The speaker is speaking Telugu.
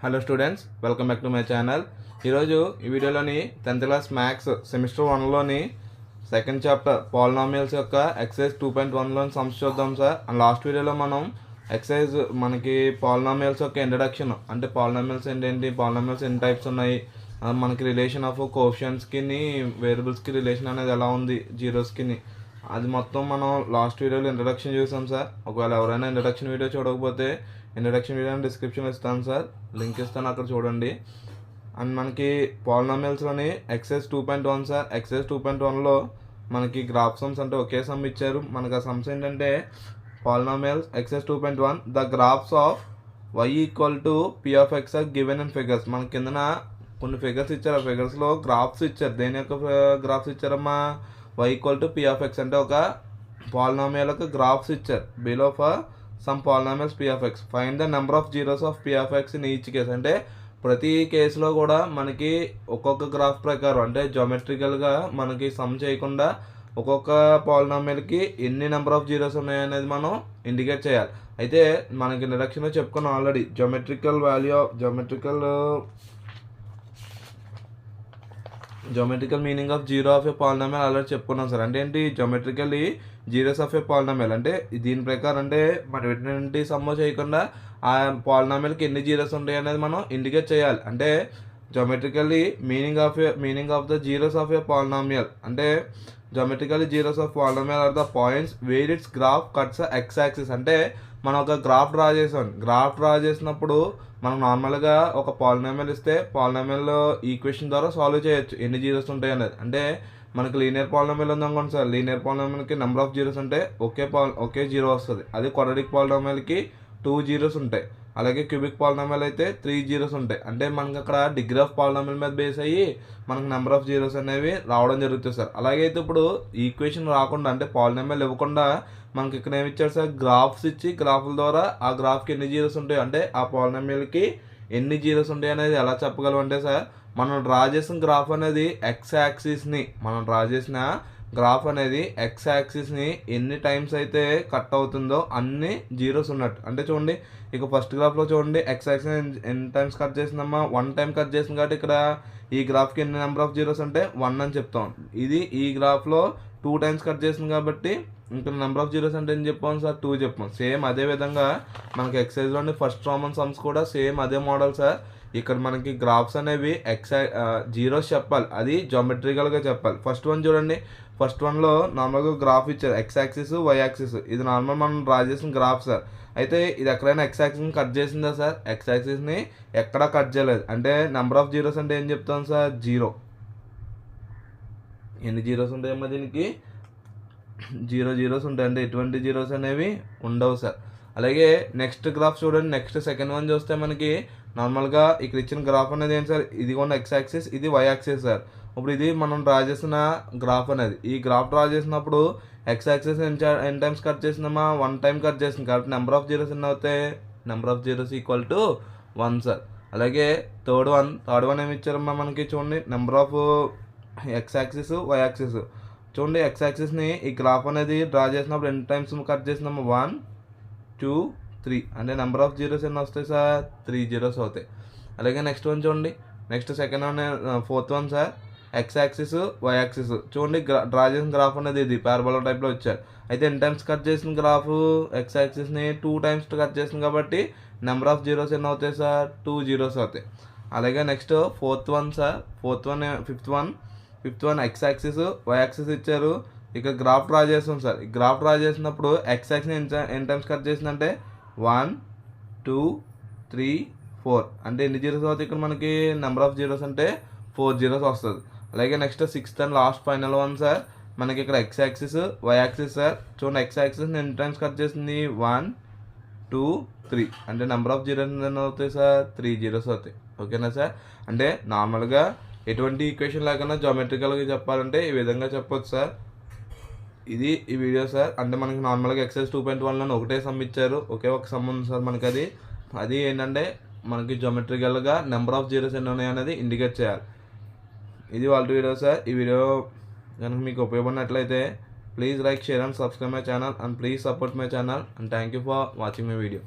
Hello students, welcome back to my channel. ఈరోజు ఈ వీడియోలోని 10th క్లాస్ మ్యాథ్స్ సెమిస్టర్ 1లోని సెకండ్ చాప్టర్ పాలినామియల్స్ యొక్క ఎక్సైజ్ 2.1లోని సమ్స్ చూద్దాం సార్. అండ్ లాస్ట్ వీడియోలో మనం ఎక్సైజ్ మనకి పాలినామియల్స్ యొక్క ఇంట్రడక్షన్, అంటే పాలినామియల్స్ ఏంటంటి, పాలినామియల్స్ ఎన్ని టైప్స్ ఉన్నాయి, మనకి రిలేషన్ ఆఫ్ కోఎఫిషియెంట్స్కి వేరియబుల్స్కి రిలేషన్ అనేది ఎలా ఉంది, జీరోస్కి, అది మొత్తం మనం లాస్ట్ వీడియోలో ఇంట్రడక్షన్ చూసాం సార్. ఒకవేళ ఎవరైనా ఇంట్రడక్షన్ వీడియో చూడకపోతే ఇంట్రడక్షన్ వీడియో డిస్క్రిప్షన్ ఇస్తాను సార్, లింక్ ఇస్తాను, అక్కడ చూడండి. అండ్ మనకి పాలినామియల్స్లోని ఎక్సైజ్ 2.1 సార్. ఎక్సైజ్ 2.1లో మనకి గ్రాఫ్ సమ్స్ అంటే ఒకే సమ్ ఇచ్చారు. మనకి ఆ సమ్స్ ఏంటంటే polynomials exercise 2.1 the graphs of y equal to p of x are given in figures. మన కిందన కొన్ని ఫిగర్స్ ఇచ్చారు, ఆ ఫిగర్స్లో గ్రాఫ్స్ ఇచ్చారు. దేని యొక్క గ్రాఫ్స్ ఇచ్చారమ్మా? y equal to p of x అంటే ఒక పాలినామియల్ యొక్క గ్రాఫ్స్ ఇచ్చారు. Below for some polynomials p of x, find the number of zeros of p of x in each case. అంటే ప్రతి కేసులో కూడా మనకి ఒక్కొక్క గ్రాఫ్ ప్రకారం, అంటే జామెట్రికల్గా మనకి సమ్ చేయకుండా ఒక్కొక్క పాలినామియల్కి ఎన్ని నెంబర్ ఆఫ్ జీరోస్ ఉన్నాయనేది మనం ఇండికేట్ చేయాలి. అయితే మనకి ఇంట్రడక్షన్లో చెప్పుకున్నాం already, geometrical meaning of zero of a polynomial already చెప్పుకున్నాం సార్. అంటే ఏంటి జామెట్రికల్లీ జీరోస్ ఆఫ్ ఏ పాలినామియల్ అంటే దీని ప్రకారం, అంటే మనం ఎటువంటి సమ్ చేయకుండా ఆ పాలినామియల్కి ఎన్ని జీరోస్ ఉంటాయి అనేది మనం ఇండికేట్ చేయాలి. అంటే geometrically meaning of the zeros of a polynomial అంటే geometrically zeros of polynomial are the points where its graph cuts x axis. అంటే మనం ఒక గ్రాఫ్ డ్రా చేసినప్పుడు మనం నార్మల్గా ఒక పాలినామియల్ ఇస్తే పాలినామియల్ ఈక్వేషన్ ద్వారా సాల్వ్ చేయొచ్చు ఎన్ని జీరోస్ ఉంటాయి అనేది. అంటే మనకి లీనియర్ పాలినామియల్ ఉందనుకోండి సార్, లీనియర్ పాలినామియల్కి నెంబర్ ఆఫ్ జీరోస్ అంటే ఒకే జీరో వస్తుంది. అదే క్వాడ్రాటిక్ పాలినామియల్కి 2 జీరోస్ ఉంటాయి. అలాగే క్యూబిక్ పాలినామియల్ అయితే 3 జీరోస్ ఉంటాయి. అంటే మనకి అక్కడ డిగ్రీ ఆఫ్ పాలినామియల్ మీద బేస్ అయ్యి మనకు నెంబర్ ఆఫ్ జీరోస్ అనేవి రావడం జరుగుతుంది సార్. అలాగే అయితే ఇప్పుడు ఈక్వేషన్ రాకుండా, అంటే పాలినామియల్ ఇవ్వకుండా మనకి ఇక్కడ ఏమి ఇచ్చారు సార్, గ్రాఫ్స్ ఇచ్చి గ్రాఫ్ల ద్వారా ఆ గ్రాఫ్కి ఎన్ని జీరోస్ ఉంటాయి, అంటే ఆ పాలినామియల్కి ఎన్ని జీరోస్ ఉంటాయి అనేది ఎలా చెప్పగలం అంటే సార్, మనం డ్రా చేసిన గ్రాఫ్ అనేది ఎక్స్ యాక్సిస్ని ఎన్ని టైమ్స్ అయితే కట్ అవుతుందో అన్ని జీరోస్ ఉన్నట్టు. అంటే చూడండి, ఇక ఫస్ట్ గ్రాఫ్లో చూడండి, ఎక్స్ యాక్సిస్ ఎన్ని టైమ్స్ కట్ చేసిందమ్మా, 1 టైం కట్ చేసింది. కాబట్టి ఇక్కడ ఈ గ్రాఫ్కి ఎన్ని నెంబర్ ఆఫ్ జీరోస్ అంటే 1 అని చెప్తాం. ఇది ఈ గ్రాఫ్లో 2 టైమ్స్ కట్ చేసింది కాబట్టి ఇంకా నెంబర్ ఆఫ్ జీరోస్ అంటే ఏం చెప్పాం సార్, 2 చెప్పాం. సేమ్ అదే విధంగా మనకి ఎక్సైజ్లోని ఫస్ట్ రామన్ సమ్స్ కూడా సేమ్ అదే మోడల్ సార్. ఇక్కడ మనకి గ్రాఫ్స్ అనేవి జీరోస్ చెప్పాలి, అది జామెట్రికల్గా చెప్పాలి. ఫస్ట్ వన్ చూడండి, ఫస్ట్ వన్లో నార్మల్గా గ్రాఫ్ ఇచ్చారు, ఎక్స్ యాక్సిస్ వై యాక్సిస్. ఇది నార్మల్ మనం డ్రా చేసిన గ్రాఫ్ సార్. అయితే ఇది ఎక్కడైనా ఎక్స్ యాక్సిస్ని కట్ చేసిందా సార్? ఎక్స్ యాక్సిస్ని ఎక్కడా కట్ చేయలేదు. అంటే నెంబర్ ఆఫ్ జీరోస్ అంటే ఏం చెప్తాం సార్, 0. ఎన్ని జీరోస్ ఉంటాయమ్మా దీనికి? 0 జీరోస్ ఉంటాయి. అంటే ఎటువంటి జీరోస్ అనేవి ఉండవు సార్. అలాగే నెక్స్ట్ గ్రాఫ్ చూడండి, నెక్స్ట్ సెకండ్ వన్ చూస్తే మనకి నార్మల్గా ఇక్కడ ఇచ్చిన గ్రాఫ్ అనేది ఏంటి సార్, ఇది కూడా ఎక్స్ యాక్సిస్, ఇది వై యాక్సిస్ సార్. ఇప్పుడు ఇది మనం డ్రా చేసిన గ్రాఫ్ అనేది, ఈ గ్రాఫ్ డ్రా చేసినప్పుడు ఎక్స్ యాక్సిస్ ఎన్ని టైమ్స్ కట్ చేసిందమ్మా, 1 టైం కట్ చేసింది. కాబట్టి నెంబర్ ఆఫ్ జీరోస్ ఎన్ని అవుతాయి, number of zeros equal to 1 sir. అలాగే థర్డ్ వన్ ఏమి ఇచ్చారమ్మా మనకి, చూడండి number of x axis y axis. చూడండి ఎక్స్ యాక్సిస్ని ఈ గ్రాఫ్ అనేది డ్రా చేసినప్పుడు ఎన్ని టైమ్స్ కట్ చేసినాము, 1 2 3. అంటే నెంబర్ ఆఫ్ జీరోస్ ఎన్ని వస్తాయి సార్, 3 జీరోస్ అవుతాయి. అలాగే నెక్స్ట్ వన్ చూడండి, next second one, fourth one sir, x axis y axis. చూడండి డ్రా చేసిన గ్రాఫ్ అనేది ఇది పారాబోలా టైప్లో వచ్చారు. అయితే ఎన్ని టైమ్స్ కట్ చేసిన గ్రాఫ్, ఎక్స్ యాక్సిస్ని 2 టైమ్స్ కట్ చేసింది కాబట్టి నెంబర్ ఆఫ్ జీరోస్ ఎన్ని అవుతాయి సార్, 2 జీరోస్ అవుతాయి. అలాగే next fifth one x axis y axis ఇచ్చారు. ఇక్కడ గ్రాఫ్ డ్రా చేస్తాం సార్. ఈ గ్రాఫ్ డ్రా చేసినప్పుడు ఎక్స్ యాక్సిస్ని ఎన్ని టైమ్స్ కట్ చేసిందంటే 1 2 3 4. అంటే ఎన్ని జీరోస్ అవుతాయి ఇక్కడ మనకి, నెంబర్ ఆఫ్ జీరోస్ అంటే 4 జీరోస్ వస్తుంది. అలాగే next sixth and last final one sir, మనకి ఇక్కడ x axis y axis sir. చూడండి ఎక్స్ యాక్సిస్ని ఎన్ని టైమ్స్ కట్ చేసింది, 1 2 3. అంటే నెంబర్ ఆఫ్ జీరోస్ ఎన్ని అవుతాయి సార్, 3 జీరోస్ అవుతాయి. ఓకేనా సార్? అంటే నార్మల్గా ఎటువంటి ఈక్వేషన్ లేకుండా జామెట్రికల్గా చెప్పాలంటే ఈ విధంగా చెప్పొచ్చు సార్. ఇది ఈ వీడియో సార్. అంటే మనకి నార్మల్గా ఎక్సైజ్ 2.1లో ఒకటే సమ్ ఇచ్చారు, ఒకే ఒక సమ్ ఉంది సార్ మనకి. అది ఏంటంటే మనకి జామెట్రికల్గా నెంబర్ ఆఫ్ జీరోస్ ఎన్ని ఉన్నాయి అనేది ఇండికేట్ చేయాలి. ఇది వాళ్ళ వీడియో సార్. ఈ వీడియో కనుక మీకు ఉపయోగపడినట్లయితే please like, share and subscribe my channel, and please support my channel, and thank you for watching my video.